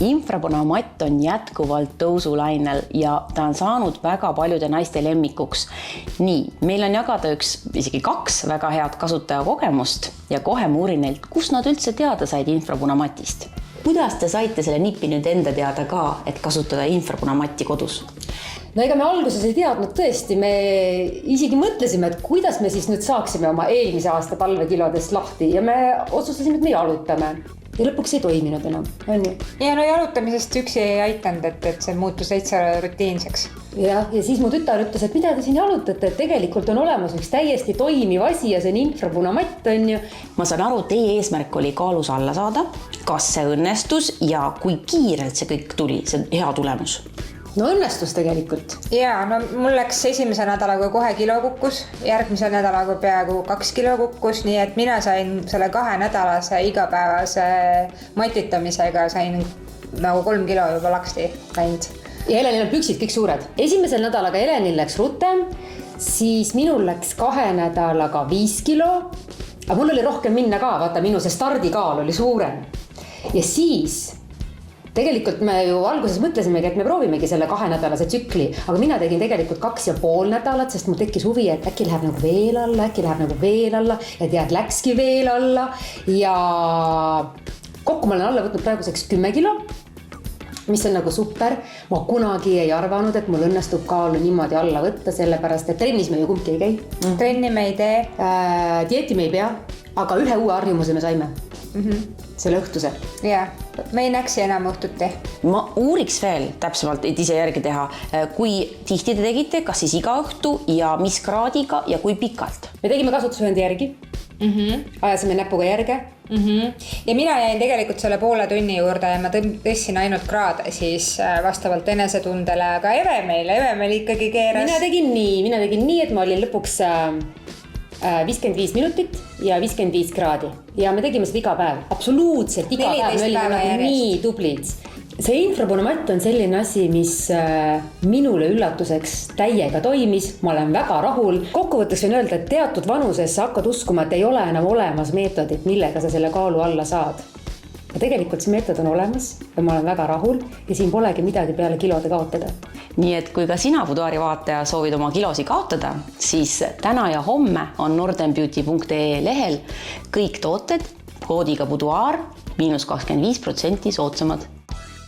Infrapunamatt on jätkuvalt tõusulainel ja ta on saanud väga paljude naiste lemmikuks. Nii, meil on jagada isegi 2 väga head kasutajakogemust ja kohe ma uurin neilt, kus nad üldse teada said infrapunamatist. Kuidas te saite selle nipi nüüd enda teada ka, et kasutada infrapunamatti kodus? No ega me alguses ei teadnud tõesti, me isegi mõtlesime, et kuidas me siis nüüd saaksime oma eelmise aasta talvekilodest lahti ja me otsustasime, et me jalutame. Ja lõpuks ei toiminud enam, on ju? Ja no jalutamisest üksi ei aitanud, et see muutus täitsa rutiinseks. Ja siis mu tütar ütles, et mida te siin jalutate, et tegelikult on olemas üks täiesti toimiv asi ja see on infrapunamatt, on ju. Ma saan aru, teie eesmärk oli kaalus alla saada, kas see õnnestus ja kui kiirelt see kõik tuli, see hea tulemus? No õnnestus tegelikult. Ja no mul läks esimese nädalaga kohe kilo kukkus, järgmise nädalaga peaaegu 2 kilo kukkus, nii et mina sain selle 2 nädalase igapäevase matitamisega sain nagu 3 kilo juba laksti läinud. Ja Helenil on püksid kõik suured. Esimesel nädalaga Helenil läks rutem, siis minul läks 2 nädalaga 5 kilo, aga mul oli rohkem minna ka, vaata minu see stardikaal oli suurem. Ja siis tegelikult me ju alguses mõtlesimegi, et me proovimegi selle 2-nädalase tsükli, aga mina tegin tegelikult 2,5 nädalat, sest mul tekkis huvi, et äkki läheb nagu veel alla ja tead, läkski veel alla ja kokku ma olen alla võtnud praeguseks 10 kilo, mis on nagu super. Ma kunagi ei arvanud, et mul õnnestub kaalu niimoodi alla võtta, sellepärast, et trennis me ju kumbki ei käi. Trenni me ei tee. Dieeti me ei pea, aga ühe uue harjumuse me saime. Selle õhtuse. Ja, me ei näksi enam õhtuti. Ma uuriks veel täpsemalt, et ise järgi teha, kui tihti te tegite, kas siis iga õhtu ja mis kraadiga ja kui pikalt? Me tegime kasutusjuhendi järgi, ajasime näpuga järge. Ja mina jäin tegelikult selle poole tunni juurde ja ma tõssin ainult kraade siis vastavalt enesetundele, aga Eve meil ikkagi keeras. Mina tegin nii, et ma olin lõpuks 55 minutit ja 55 kraadi ja me tegime seda iga päev, absoluutselt iga päev, me olime nagu nii tublid. See infrapunamatt on selline asi, mis minule üllatuseks täiega toimis, ma olen väga rahul. Kokkuvõtteks võin öelda, et teatud vanuses sa hakkad uskuma, et ei ole enam olemas meetodit, millega sa selle kaalu alla saad. Ja tegelikult see meetod on olemas ja ma olen väga rahul ja siin polegi midagi peale kilode kaotada. Nii et kui ka sina Buduaari vaataja soovid oma kilosi kaotada, siis täna ja homme on northernbeauty.ee lehel kõik tooted koodiga Buduaar -25% soodsamad